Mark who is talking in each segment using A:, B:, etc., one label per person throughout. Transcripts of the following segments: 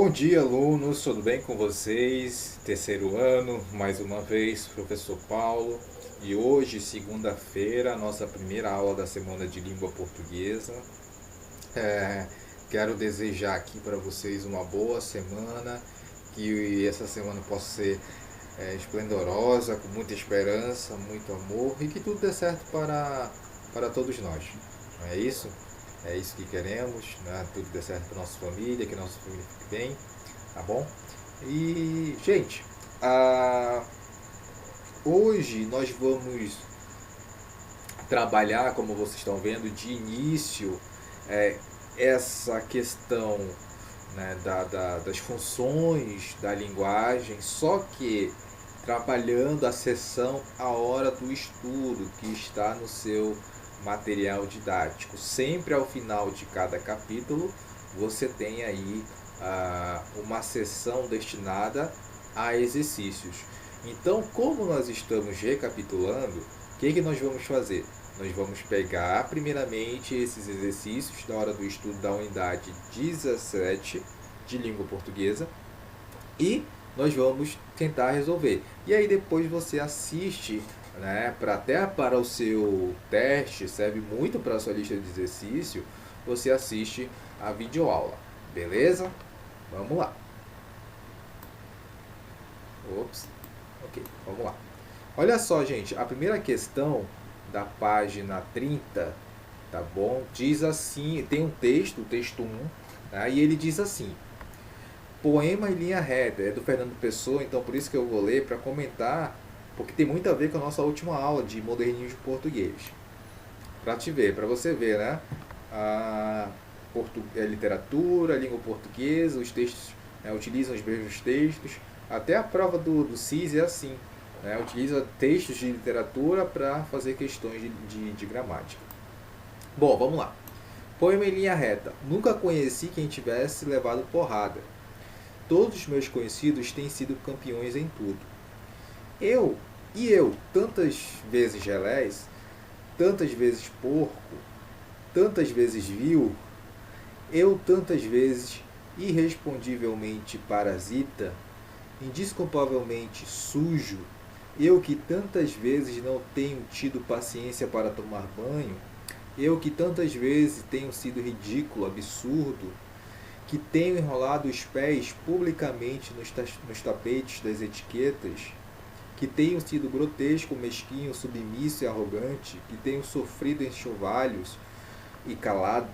A: Bom dia, alunos, tudo bem com vocês? Terceiro ano, mais uma vez, professor Paulo. E hoje, segunda-feira, nossa primeira aula da semana de língua portuguesa. É, Quero desejar aqui para vocês uma boa semana, que essa semana possa ser esplendorosa, com muita esperança, muito amor e que tudo dê certo para todos nós. Não é isso? É isso que queremos, né? Tudo dê certo para nossa família, que nossa família fique bem, tá bom? E, gente, ah, hoje nós vamos trabalhar, como vocês estão vendo, de início, é, essa questão, né, das funções da linguagem, só que trabalhando a sessão A Hora do Estudo, que está no seu material didático. Sempre ao final de cada capítulo, você tem aí uma sessão destinada a exercícios. Então, como nós estamos recapitulando, o que nós vamos fazer? Nós vamos pegar primeiramente esses exercícios da hora do estudo da unidade 17 de língua portuguesa e nós vamos tentar resolver. E aí depois você assiste, né, até para o seu teste, serve muito para a sua lista de exercício, você assiste a videoaula, beleza? Vamos lá. Ops, ok, vamos lá. Olha só, gente, a primeira questão da página 30, tá bom? Diz assim, tem um texto, o texto 1, tá? E ele diz assim: poema em linha reta, é do Fernando Pessoa, então por isso que eu vou ler para comentar, porque tem muito a ver com a nossa última aula de modernismo português. Para você ver, né? A literatura, a língua portuguesa, os textos, né, utilizam os mesmos textos. Até a prova do CIS é assim, né? Utiliza textos de literatura para fazer questões de gramática. Bom, vamos lá. Poema em linha reta. Nunca conheci quem tivesse levado porrada. Todos os meus conhecidos têm sido campeões em tudo. Eu, tantas vezes relés, tantas vezes porco, tantas vezes vil, eu tantas vezes irrespondivelmente parasita, indesculpavelmente sujo, eu que tantas vezes não tenho tido paciência para tomar banho, eu que tantas vezes tenho sido ridículo, absurdo, que tenho enrolado os pés publicamente nos tapetes das etiquetas, que tenho sido grotesco, mesquinho, submisso e arrogante, que tenho sofrido enxovalhos e calado,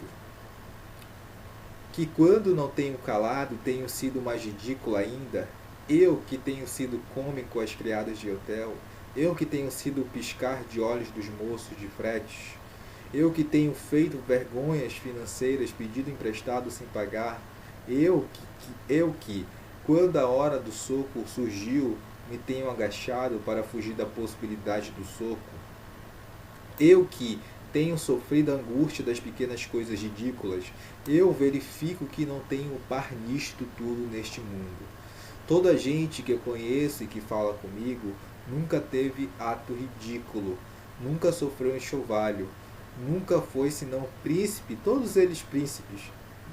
A: que quando não tenho calado tenho sido mais ridículo ainda, eu que tenho sido cômico às criadas de hotel, eu que tenho sido o piscar de olhos dos moços de fretes, eu que tenho feito vergonhas financeiras, pedido emprestado sem pagar, eu que, quando a hora do soco surgiu, me tenho agachado para fugir da possibilidade do soco, eu que tenho sofrido a angústia das pequenas coisas ridículas, eu verifico que não tenho par nisto tudo neste mundo. Toda a gente que eu conheço e que fala comigo nunca teve ato ridículo, nunca sofreu enxovalho, nunca foi senão príncipe, todos eles príncipes,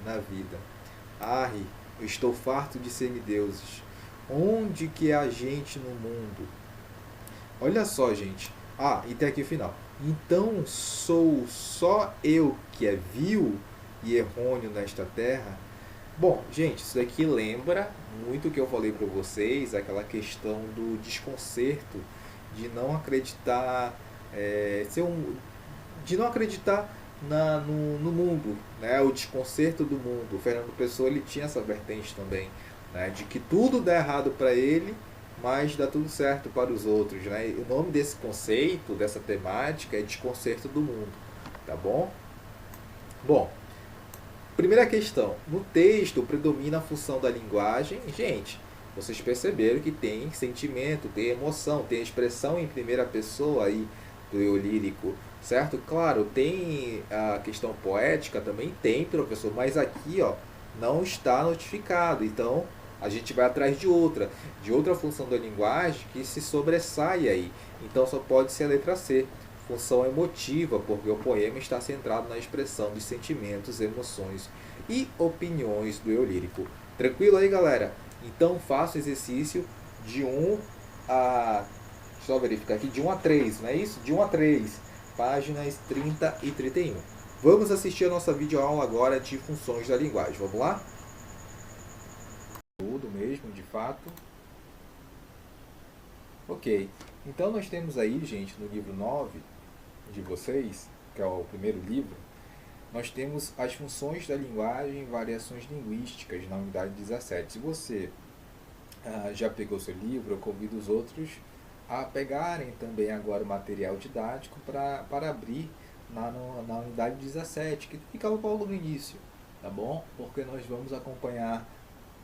A: na vida. Arre, eu estou farto de semideuses. Onde que há gente no mundo? Olha só, gente. E tem aqui o final. Então sou só eu que é vil e errôneo nesta terra? Bom, gente, isso daqui lembra muito o que eu falei para vocês, aquela questão do desconcerto, de não acreditar, de não acreditar no mundo, né? O desconcerto do mundo. O Fernando Pessoa ele tinha essa vertente também, né? De que tudo dá errado para ele, mas dá tudo certo para os outros, né? E o nome desse conceito, dessa temática é desconcerto do mundo, tá bom? Bom, primeira questão, no texto predomina a função da linguagem. Gente, vocês perceberam que tem sentimento, tem emoção, tem expressão em primeira pessoa aí do eu lírico, certo? Claro, tem a questão poética também, tem, professor, mas aqui, ó, não está notificado. Então, a gente vai atrás de outra função da linguagem que se sobressai aí. Então, só pode ser a letra C, função emotiva, porque o poema está centrado na expressão dos sentimentos, emoções e opiniões do eu lírico. Tranquilo aí, galera? Então faça o exercício de 1 a... Deixa eu verificar aqui, de 1 a 3, não é isso? De 1 a 3, páginas 30 e 31. Vamos assistir a nossa videoaula agora de funções da linguagem. Vamos lá? Tudo mesmo, de fato. Ok. Então nós temos aí, gente, no livro 9 de vocês, que é o primeiro livro, nós temos as funções da linguagem e variações linguísticas na unidade 17. Se você já pegou seu livro, eu convido os outros a pegarem também agora o material didático para abrir na unidade 17, que fica logo no início, tá bom? Porque nós vamos acompanhar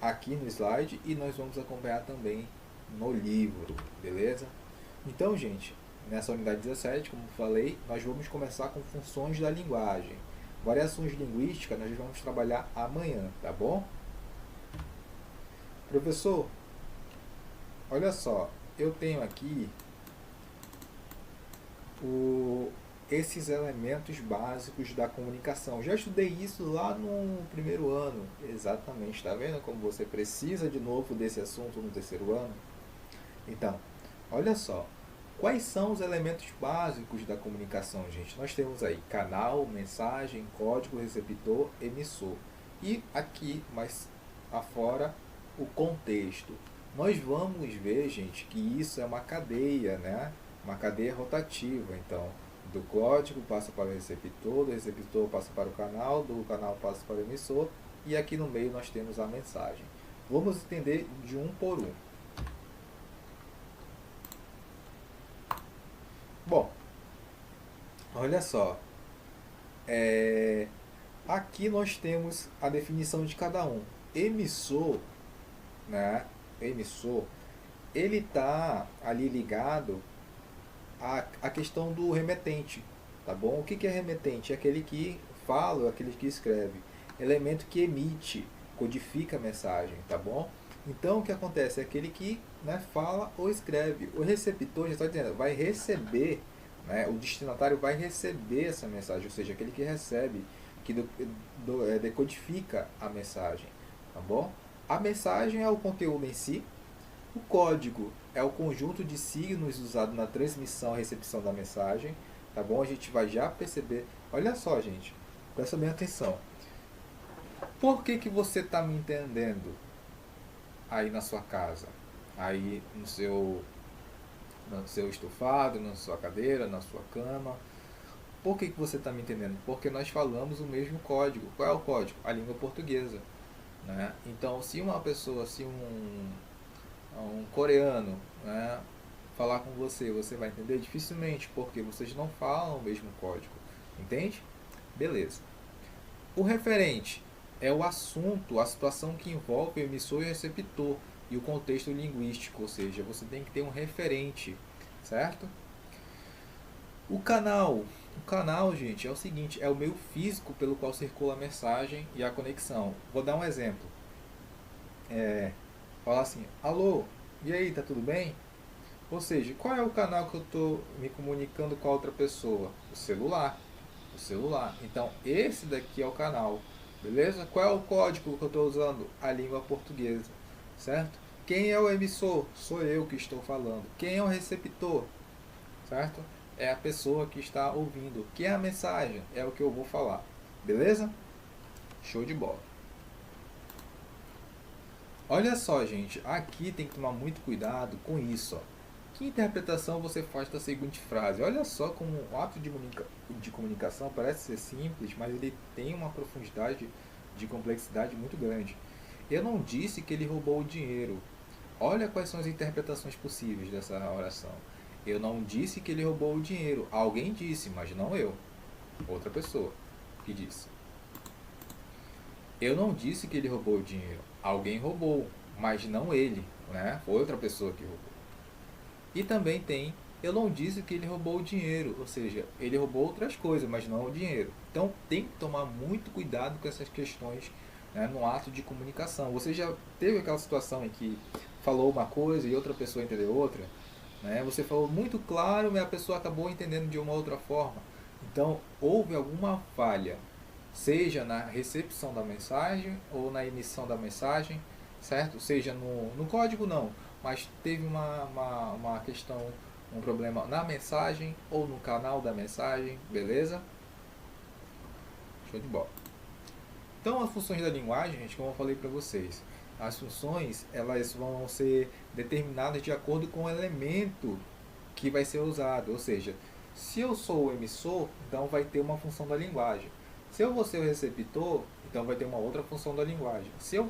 A: aqui no slide e nós vamos acompanhar também no livro, beleza? Então, gente, nessa unidade 17, como falei, nós vamos começar com funções da linguagem. Variações linguísticas nós vamos trabalhar amanhã, tá bom? Professor, olha só, eu tenho aqui esses elementos básicos da comunicação. Já estudei isso lá no primeiro ano. Exatamente, está vendo como você precisa de novo desse assunto no terceiro ano? Então, olha só, quais são os elementos básicos da comunicação, gente? Nós temos aí canal, mensagem, código, receptor, emissor. E aqui, mais afora, o contexto. Nós vamos ver, gente, que isso é uma cadeia, né? Uma cadeia rotativa. Então, do código passa para o receptor, do receptor passa para o canal, do canal passa para o emissor, e aqui no meio nós temos a mensagem. Vamos entender de um por um. Bom, olha só, aqui nós temos a definição de cada um. Emissor, né? Emissor, ele está ali ligado à questão do remetente, tá bom? O que é remetente? É aquele que fala, aquele que escreve. Elemento que emite, codifica a mensagem, tá bom? Então, o que acontece? É aquele que, né, fala ou escreve. O receptor, já está dizendo, vai receber, né, o destinatário vai receber essa mensagem, ou seja, aquele que recebe, que decodifica a mensagem, tá bom? A mensagem é o conteúdo em si. O código é o conjunto de signos usado na transmissão e recepção da mensagem, tá bom? A gente vai já perceber. Olha só, gente, presta bem atenção. Por que você está me entendendo aí na sua casa? Aí no seu estofado, na sua cadeira, na sua cama. Por que você está me entendendo? Porque nós falamos o mesmo código. Qual é o código? A língua portuguesa, né? Então, se uma pessoa, se um coreano, né, falar com você, você vai entender? Dificilmente, porque vocês não falam o mesmo código, entende? Beleza. O referente é o assunto, a situação que envolve o emissor e o receptor e o contexto linguístico, ou seja, você tem que ter um referente, certo? O canal, gente, é o seguinte, é o meio físico pelo qual circula a mensagem e a conexão. Vou dar um exemplo. Falar assim, alô, e aí, tá tudo bem? Ou seja, qual é o canal que eu estou me comunicando com a outra pessoa? O celular. Então, esse daqui é o canal, beleza? Qual é o código que eu estou usando? A língua portuguesa, certo? Quem é o emissor? Sou eu que estou falando. Quem é o receptor? Certo? É a pessoa que está ouvindo. Quem é a mensagem? É o que eu vou falar, beleza? Show de bola. Olha só, gente, aqui tem que tomar muito cuidado com isso, ó. Que interpretação você faz da seguinte frase? Olha só como o ato de comunicação parece ser simples, mas ele tem uma profundidade de complexidade muito grande. Eu não disse que ele roubou o dinheiro. Olha quais são as interpretações possíveis dessa oração. Eu não disse que ele roubou o dinheiro. Alguém disse, mas não eu. Outra pessoa que disse. Eu não disse que ele roubou o dinheiro. Alguém roubou, mas não ele, né? Foi outra pessoa que roubou. E também tem, eu não disse que ele roubou o dinheiro, ou seja, ele roubou outras coisas, mas não o dinheiro. Então tem que tomar muito cuidado com essas questões, né, no ato de comunicação. Você já teve aquela situação em que falou uma coisa e outra pessoa entendeu outra? Né? Você falou muito claro, mas a pessoa acabou entendendo de uma outra forma. Então houve alguma falha,
B: seja na recepção da mensagem ou na emissão da mensagem, certo? Seja no código não, mas teve uma questão, um problema na mensagem ou no canal da mensagem, beleza? Show de bola. Então, as funções da linguagem, gente, como eu falei para vocês, as funções elas vão ser determinadas de acordo com o elemento que vai ser usado. Ou seja, se eu sou o emissor, então vai ter uma função da linguagem. Se eu vou ser o receptor, então vai ter uma outra função da linguagem. Se eu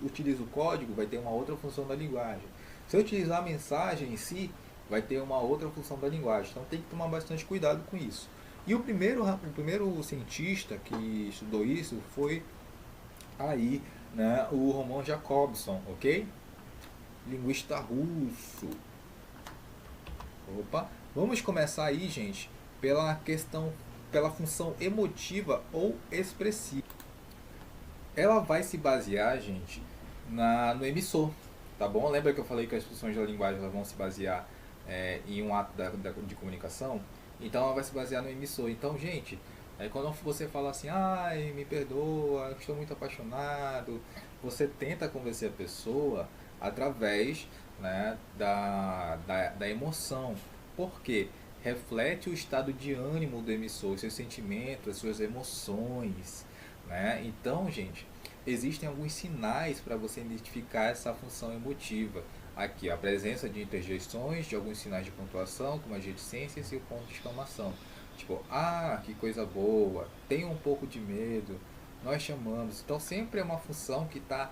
B: utilizo o código, vai ter uma outra função da linguagem. Se eu utilizar a mensagem em si, vai ter uma outra função da linguagem. Então tem que tomar bastante cuidado com isso. E o primeiro cientista que estudou isso foi aí, né, o Roman Jakobson, ok? Linguista russo. Opa, vamos começar aí, gente, pela função emotiva ou expressiva. Ela vai se basear, gente, no emissor, tá bom? Lembra que eu falei que as funções da linguagem elas vão se basear em um ato de comunicação? Então ela vai se basear no emissor. Então, gente, quando você fala assim, ai, me perdoa, estou muito apaixonado, você tenta convencer a pessoa através, né, da emoção. Por quê? Reflete o estado de ânimo do emissor, seus sentimentos, as suas emoções. Né? Então, gente, existem alguns sinais para você identificar essa função emotiva. Aqui, a presença de interjeições, de alguns sinais de pontuação, como as reticências e o ponto de exclamação. Tipo, ah, que coisa boa, tem um pouco de medo, nós chamamos. Então, sempre é uma função que está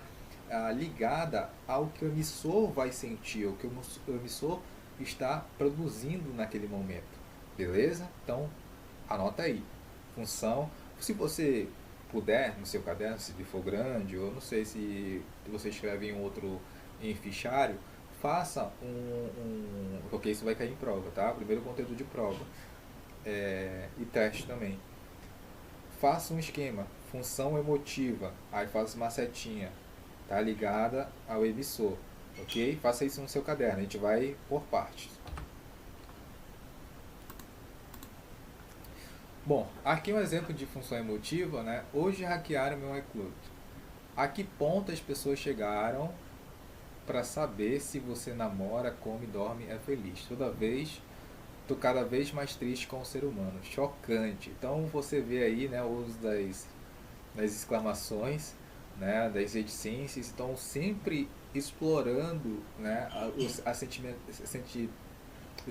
B: ligada ao que o emissor vai sentir, o que o emissor está produzindo naquele momento. Beleza? Então, anota aí. Função. Se você puder, no seu caderno, se for grande, ou não sei se você escreve em outro em fichário, faça porque isso vai cair em prova, tá? Primeiro conteúdo de prova e teste também. Faça um esquema, função emotiva, aí faça uma setinha, tá ligada ao emissor, ok? Faça isso no seu caderno, a gente vai por partes. Bom, aqui um exemplo de função emotiva, né? Hoje hackearam meu iCloud. A que ponto as pessoas chegaram para saber se você namora, come, dorme, é feliz? Toda vez, tô cada vez mais triste com o ser humano. Chocante. Então você vê aí, né, o uso das exclamações, né, das reticências, estão sempre explorando, né, os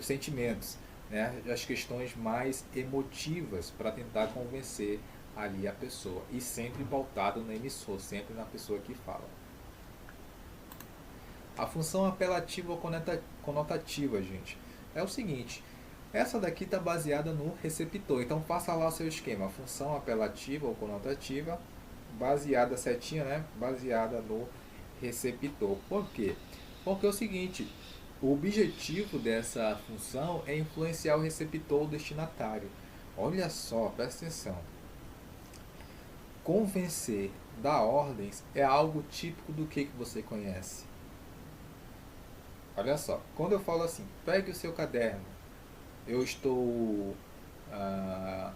B: sentimentos, né, as questões mais emotivas para tentar convencer ali a pessoa e sempre pautado no emissor, sempre na pessoa que fala. A função apelativa ou conotativa, gente, é o seguinte: essa daqui está baseada no receptor, então faça lá o seu esquema. A função apelativa ou conotativa baseada setinha, né, baseada no receptor. Por quê? Porque é o seguinte: o objetivo dessa função é influenciar o receptor ou destinatário. Olha só, presta atenção. Convencer, dar ordens é algo típico do que você conhece. Olha só, quando eu falo assim, pegue o seu caderno, eu estou ah,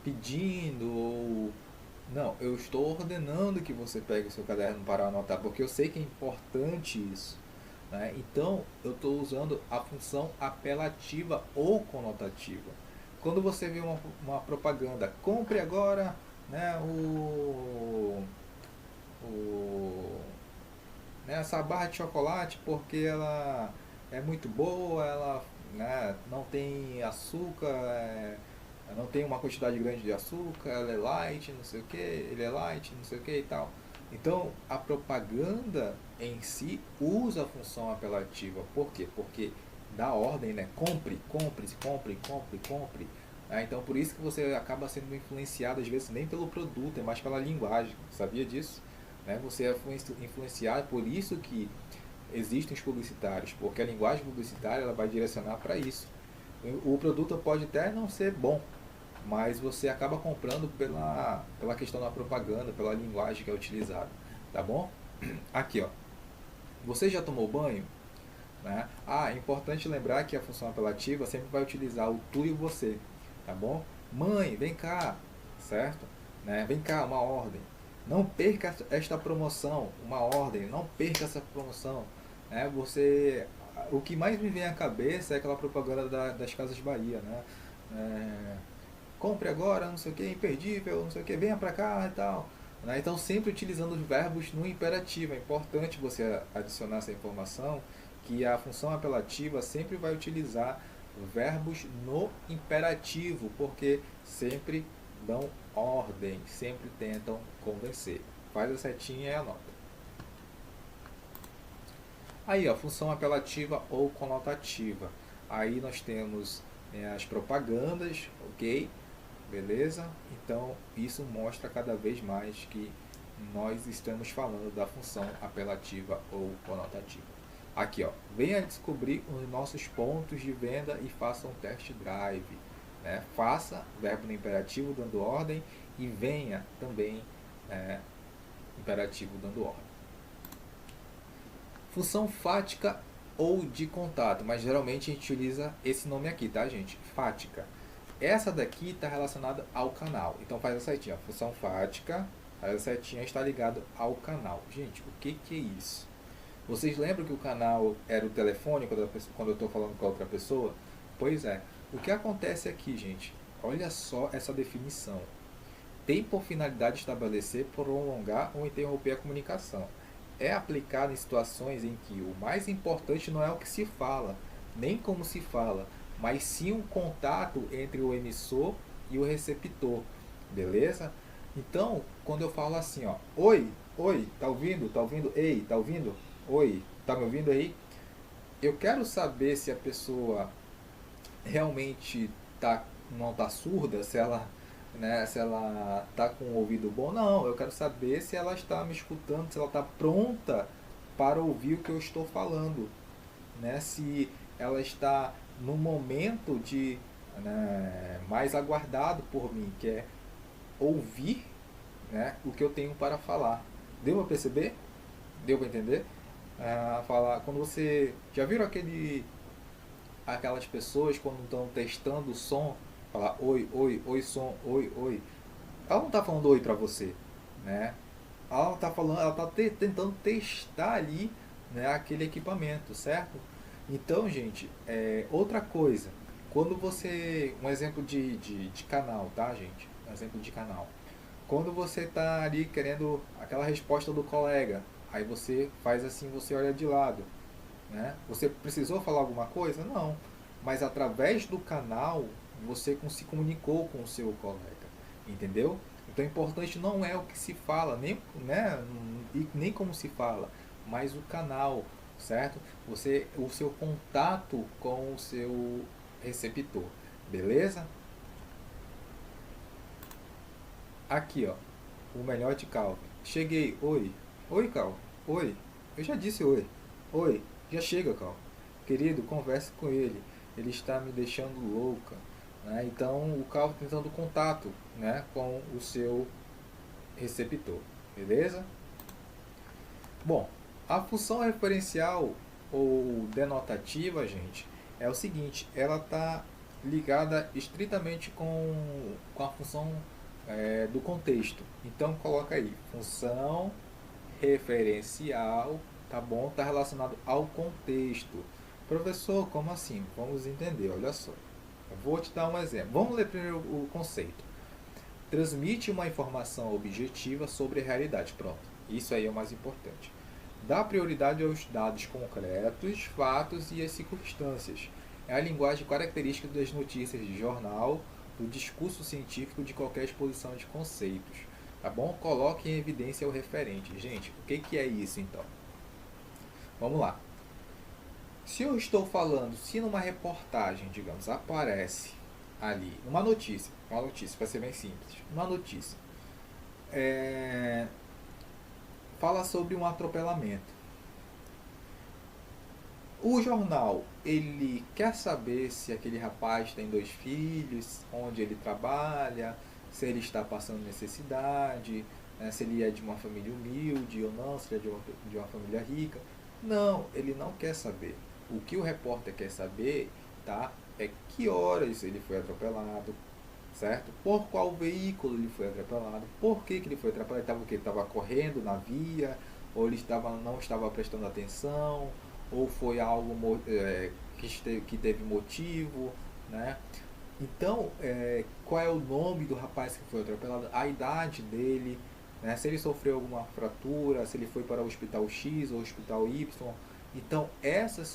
B: pedindo ou não, eu estou ordenando que você pegue o seu caderno para anotar, porque eu sei que é importante isso. Né? Então, eu estou usando a função apelativa ou conotativa. Quando você vê uma propaganda, compre agora, né, o, né, essa barra de chocolate porque ela é muito boa, ela, né, não tem açúcar, não tem uma quantidade grande de açúcar, ela é light, não sei o que, ele é light, não sei o que e tal. Então a propaganda em si usa a função apelativa. Por quê? Porque dá ordem, né? Compre, compre, compre, compre, compre. Então por isso que você acaba sendo influenciado às vezes nem pelo produto, é mais pela linguagem. Sabia disso? Né? Você é influenciado, por isso que existem os publicitários, porque a linguagem publicitária ela vai direcionar para isso. O produto pode até não ser bom, mas você acaba comprando pela questão da propaganda, pela linguagem que é utilizada, tá bom? Aqui, ó. Você já tomou banho? Né? É importante lembrar que a função apelativa sempre vai utilizar o tu e o você. tá bom? Mãe, vem cá, certo? Né? Vem cá, uma ordem. Não perca esta promoção, uma ordem, não perca essa promoção. Né? O que mais me vem à cabeça é aquela propaganda das Casas Bahia, né? É, compre agora, não sei o que, imperdível, não sei o que, venha pra cá e tal. Né? Então, sempre utilizando os verbos no imperativo. É importante você adicionar essa informação, que a função apelativa sempre vai utilizar verbos no imperativo, porque sempre dão ordem, sempre tentam convencer. Faz a setinha e anota. Aí, ó, função apelativa ou conotativa. Aí nós temos as propagandas, ok? Beleza? Então, isso mostra cada vez mais que nós estamos falando da função apelativa ou conotativa. Aqui, ó, venha descobrir os nossos pontos de venda e faça um test drive. Né? Faça, verbo no imperativo dando ordem, e venha também, imperativo dando ordem. Função fática ou de contato, mas geralmente a gente utiliza esse nome aqui, tá, gente? Fática. Essa daqui está relacionada ao canal. Então faz a setinha. Função fática, faz a setinha, está ligado ao canal. Gente, o que é isso? Vocês lembram que o canal era o telefone quando eu estou falando com a outra pessoa? Pois é. O que acontece aqui, gente? Olha só essa definição. Tem por finalidade estabelecer, prolongar ou interromper a comunicação. É aplicado em situações em que o mais importante não é o que se fala, nem como se fala, mas sim um contato entre o emissor e o receptor, beleza? Então, quando eu falo assim, ó, oi, oi, tá ouvindo? Tá ouvindo? Ei, tá ouvindo? Oi, tá me ouvindo aí? Eu quero saber se a pessoa realmente não tá surda, se ela tá com o ouvido bom. Não, eu quero saber se ela está me escutando, se ela está pronta para ouvir o que eu estou falando, né? Se ela está no momento de, né, mais aguardado por mim, que é ouvir, né, o que eu tenho para falar. Deu para perceber? Deu para entender? Falar, quando você já viram aquelas pessoas quando estão testando o som, falar oi, oi, oi som, oi, oi. Ela não está falando oi para você, né? Ela não está falando, ela está tentando testar ali, né, aquele equipamento, certo? Então, gente, outra coisa, quando você, um exemplo de canal, tá, gente? Um exemplo de canal. Quando você está ali querendo aquela resposta do colega, aí você faz assim, você olha de lado, né? Você precisou falar alguma coisa? Não. Mas através do canal, você se comunicou com o seu colega. Entendeu? Então, o importante não é o que se fala, nem, né, e nem como se fala, mas o canal, certo? O seu contato com o seu receptor. Beleza? Aqui, ó. O melhor de Calvin. Cheguei. Oi. Oi, Calvin. Oi. Eu já disse oi. Oi. Já chega, Calvin. Querido, converse com ele. Ele está me deixando louca. Né? Então, o Calvin tentando contato, né, com o seu receptor. Beleza? Bom, a função referencial ou denotativa, gente, é o seguinte. Ela está ligada estritamente com a função do contexto. Então coloca aí, função referencial, tá bom? Está relacionado ao contexto. Professor, como assim? Vamos entender, olha só. Eu vou te dar um exemplo. Vamos ler primeiro o conceito. Transmite uma informação objetiva sobre a realidade. Pronto. Isso aí é o mais importante. Dá prioridade aos dados concretos, fatos e as circunstâncias. É a linguagem característica das notícias de jornal, do discurso científico, de qualquer exposição de conceitos. Tá bom? Coloque em evidência o referente. Gente, o que é isso então? Vamos lá. Se eu estou falando, se numa reportagem, digamos, aparece ali uma notícia para ser bem simples, uma notícia, fala sobre um atropelamento. O jornal, ele quer saber se aquele rapaz tem 2 filhos, onde ele trabalha, se ele está passando necessidade, né, se ele é de uma família humilde ou não, se ele é de uma família rica. Não, ele não quer saber. O que o repórter quer saber, tá, é que horas ele foi atropelado, certo? Por qual veículo ele foi atropelado? Por que ele foi atropelado? Ele estava o quê? Estava correndo na via? Ou ele não estava prestando atenção? Ou foi algo que teve motivo, né? Então, qual é o nome do rapaz que foi atropelado? A idade dele, né? Se ele sofreu alguma fratura, se ele foi para o hospital X ou hospital Y. Então, essas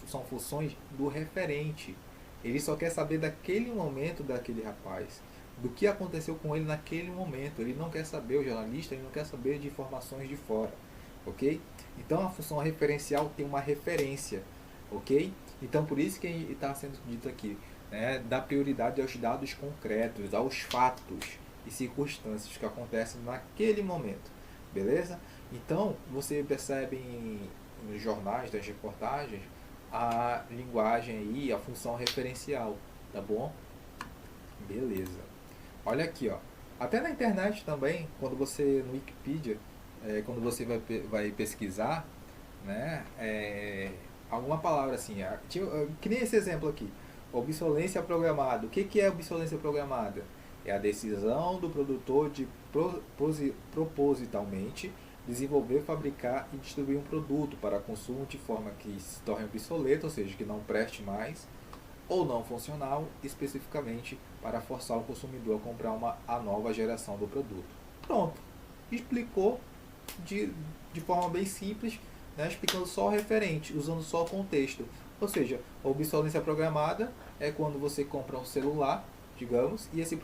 B: são funções do referente. Ele só quer saber daquele momento daquele rapaz, do que aconteceu com ele naquele momento. Ele não quer saber, o jornalista, ele não quer saber de informações de fora, ok? Então, a função referencial tem uma referência, ok? Então, por isso que está sendo dito aqui, né, dá prioridade aos dados concretos, aos fatos e circunstâncias que acontecem naquele momento, beleza? Então, você percebe nos jornais, das reportagens, a linguagem aí, a função referencial, tá bom? Beleza. Olha aqui, ó. Até na internet também, quando você, no Wikipedia, quando você vai pesquisar, né, alguma palavra assim, que nem esse exemplo aqui, obsolência programada. O que é obsolência programada? É a decisão do produtor de propositalmente desenvolver, fabricar e distribuir um produto para consumo de forma que se torne obsoleto, ou seja, que não preste mais, ou não funcional, especificamente para forçar o consumidor a comprar a nova geração do produto. Pronto, explicou de forma bem simples, né, explicando só o referente, usando só o contexto. Ou seja, a obsolescência programada é quando você compra um celular, digamos, e esse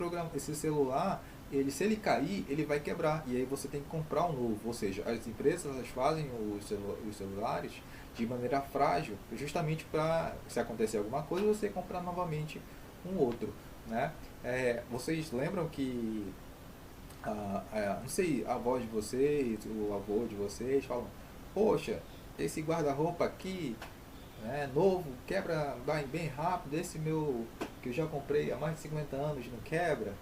B: celular, se ele cair, ele vai quebrar, e aí você tem que comprar um novo. Ou seja, as empresas elas fazem os celulares de maneira frágil, justamente para, se acontecer alguma coisa, você comprar novamente um outro, né? Vocês lembram que não sei, a avó de vocês, o avô de vocês falam, poxa, esse guarda-roupa aqui, né, novo, quebra bem rápido, esse meu que eu já comprei há mais de 50 anos não quebra,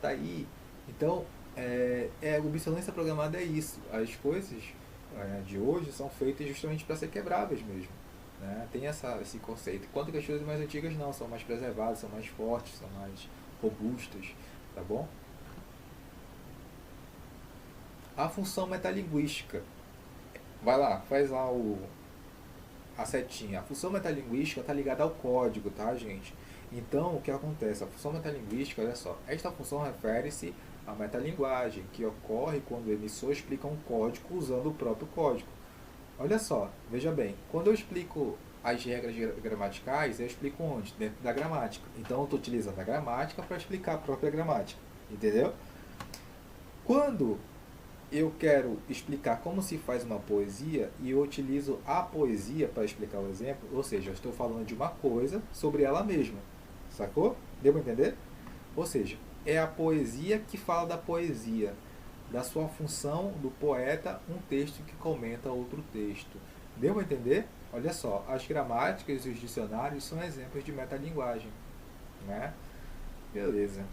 B: tá aí. Então, obsolescência programada é isso. As coisas de hoje são feitas justamente para ser quebráveis mesmo. Né? Tem esse conceito. Enquanto que as coisas mais antigas não, são mais preservadas, são mais fortes, são mais robustas, tá bom? A função metalinguística. Vai lá, faz lá a setinha. A função metalinguística está ligada ao código, tá, gente? Então, o que acontece? A função metalinguística, olha só, esta função refere-se à metalinguagem, que ocorre quando o emissor explica um código usando o próprio código. Olha só, veja bem, quando eu explico as regras gramaticais, eu explico onde? Dentro da gramática. Então, eu estou utilizando a gramática para explicar a própria gramática, entendeu? Quando eu quero explicar como se faz uma poesia e eu utilizo a poesia para explicar o exemplo, ou seja, eu estou falando de uma coisa sobre ela mesma, sacou? Deu para entender? Ou seja, é a poesia que fala da poesia, da sua função do poeta, um texto que comenta outro texto. Deu para entender? Olha só, as gramáticas e os dicionários são exemplos de metalinguagem, né? Beleza.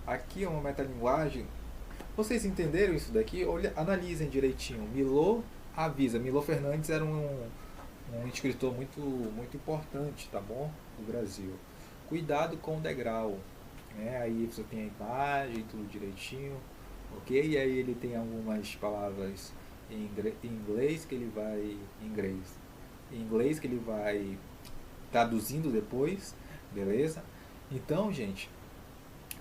B: Aqui é uma metalinguagem. Vocês entenderam isso daqui? Olha, analisem direitinho. Milô avisa. Milô Fernandes era um escritor muito importante, tá bom? No Brasil. Cuidado com o degrau. Né? Aí você tem a imagem, tudo direitinho. Ok? E aí ele tem algumas palavras em inglês que ele vai. Em inglês que ele vai traduzindo depois. Beleza? Então, gente,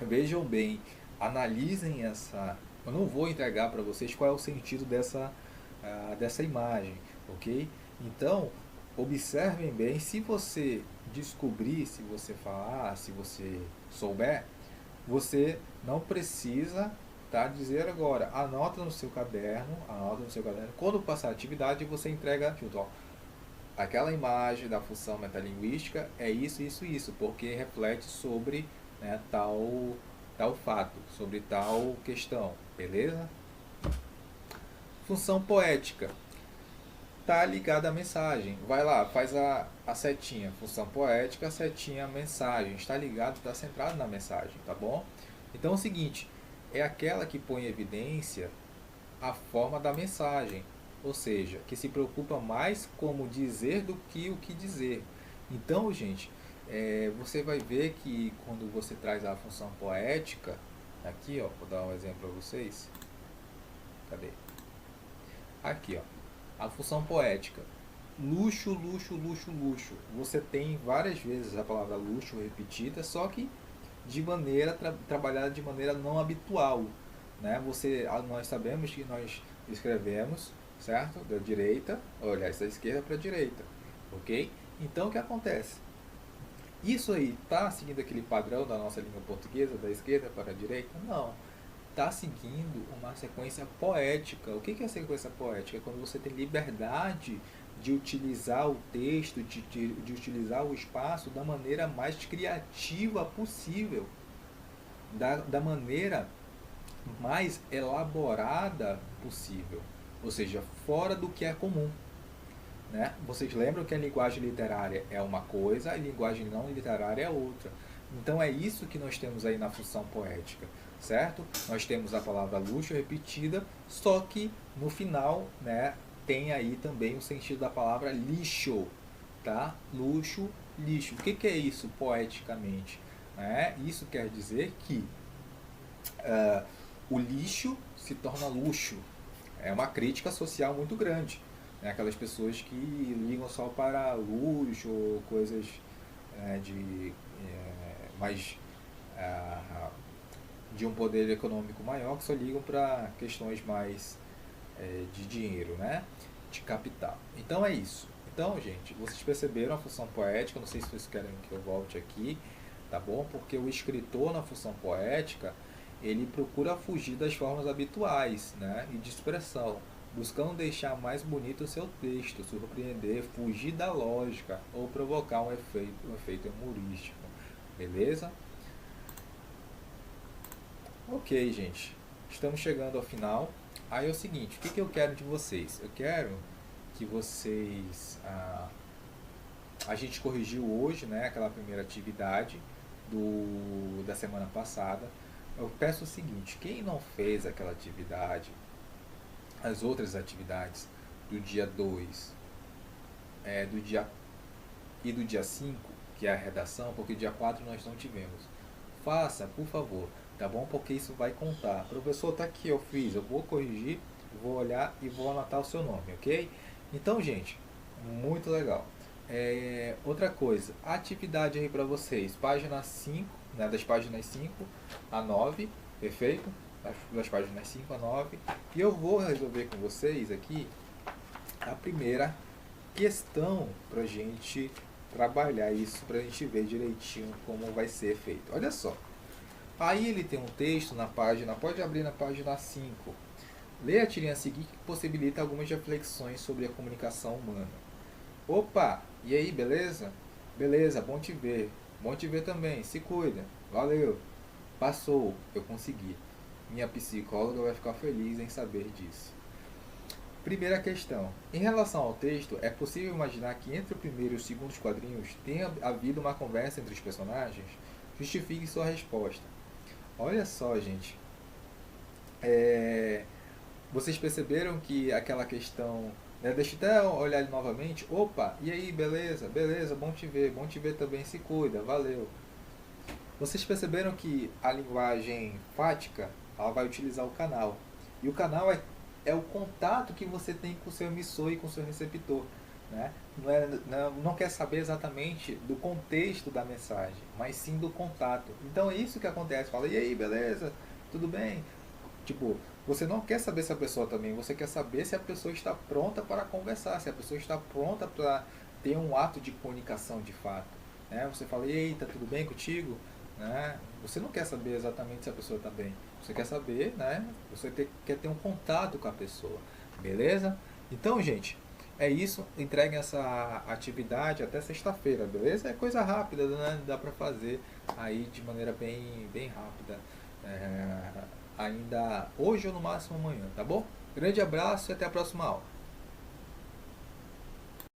B: vejam bem. Analisem essa. Eu não vou entregar para vocês qual é o sentido dessa imagem, ok? Então, observem bem. Se você descobrir, se você falar, se você souber, você não precisa dizer agora. Anota no seu caderno, Quando passar a atividade, você entrega junto. Ó, aquela imagem da função metalinguística é isso, porque reflete sobre, né, tal fato, sobre tal questão, beleza? Função poética tá ligada à mensagem. Vai lá, faz a setinha, função poética, a setinha, mensagem, está ligado, está centrado na mensagem, tá bom? Então é o seguinte, é aquela que põe em evidência a forma da mensagem, ou seja, que se preocupa mais como dizer do que o que dizer. Então, gente, você vai ver que quando você traz a função poética, aqui ó, vou dar um exemplo para vocês. Cadê? Aqui ó, a função poética. Luxo, luxo, luxo, luxo. Você tem várias vezes a palavra luxo repetida, só que de maneira trabalhada de maneira não habitual, né? Nós sabemos que nós escrevemos, certo? Da direita, aliás, da esquerda para a direita, ok? Então o que acontece? Isso aí está seguindo aquele padrão da nossa língua portuguesa, da esquerda para a direita? Não. Está seguindo uma sequência poética. O que é a sequência poética? É quando você tem liberdade de utilizar o texto, de utilizar o espaço da maneira mais criativa possível, da maneira mais elaborada possível, ou seja, fora do que é comum. Né? Vocês lembram que a linguagem literária é uma coisa, a linguagem não literária é outra. Então é isso que nós temos aí na função poética, certo? Nós temos a palavra luxo repetida, só que no final, né, tem aí também o sentido da palavra lixo, tá? Luxo, lixo. O que é isso poeticamente? Isso quer dizer que o lixo se torna luxo. É uma crítica social muito grande. Aquelas pessoas que ligam só para luxo ou coisas mais de um poder econômico maior, que só ligam para questões mais de dinheiro, né? De capital. Então é isso. Então, gente, vocês perceberam a função poética. Não sei se vocês querem que eu volte aqui, tá bom? Porque o escritor na função poética, ele procura fugir das formas habituais, né? E de expressão, buscando deixar mais bonito o seu texto, surpreender, fugir da lógica ou provocar um efeito humorístico. Beleza? Ok, gente. Estamos chegando ao final. Aí é o seguinte, o que eu quero de vocês? Eu quero que vocês... a gente corrigiu hoje, né, aquela primeira atividade da semana passada. Eu peço o seguinte, quem não fez aquela atividade, as outras atividades do dia 2 e do dia 5, que é a redação, porque dia 4 nós não tivemos. Faça, por favor, tá bom? Porque isso vai contar. Professor, tá aqui, eu fiz, eu vou corrigir, vou olhar e vou anotar o seu nome, ok? Então, gente, muito legal. Outra coisa, atividade aí para vocês, página 5, né, das páginas 5 a 9, perfeito? Das páginas 5 a 9, e eu vou resolver com vocês aqui a primeira questão para a gente trabalhar isso, para a gente ver direitinho como vai ser feito. Olha só, aí ele tem um texto na página, pode abrir na página 5. Leia a tirinha a seguir que possibilita algumas reflexões sobre a comunicação humana. Opa, e aí, beleza? Beleza, bom te ver. Bom te ver também, se cuida. Valeu. Passou, eu consegui. Minha psicóloga vai ficar feliz em saber disso. Primeira questão. Em relação ao texto, é possível imaginar que entre o primeiro e os segundos quadrinhos tenha havido uma conversa entre os personagens? Justifique sua resposta. Olha só, gente. Vocês perceberam que aquela questão... Deixa eu até olhar novamente. Opa, e aí, beleza? Beleza, bom te ver também, se cuida, valeu. Vocês perceberam que a linguagem fática, ela vai utilizar o canal. E o canal é o contato que você tem com o seu emissor e com o seu receptor. Né? Não quer saber exatamente do contexto da mensagem, mas sim do contato. Então é isso que acontece. Fala, e aí, beleza? Tudo bem? Tipo, você não quer saber se a pessoa também, você quer saber se a pessoa está pronta para conversar, se a pessoa está pronta para ter um ato de comunicação de fato. Né? Você fala, eita, tudo bem contigo? Né? Você não quer saber exatamente se a pessoa está bem. Você quer saber, né? Quer ter um contato com a pessoa. Beleza? Então, gente, é isso. Entreguem essa atividade até sexta-feira, beleza? É coisa rápida, né? Dá para fazer aí de maneira bem rápida. Ainda hoje ou no máximo amanhã, tá bom? Grande abraço e até a próxima aula.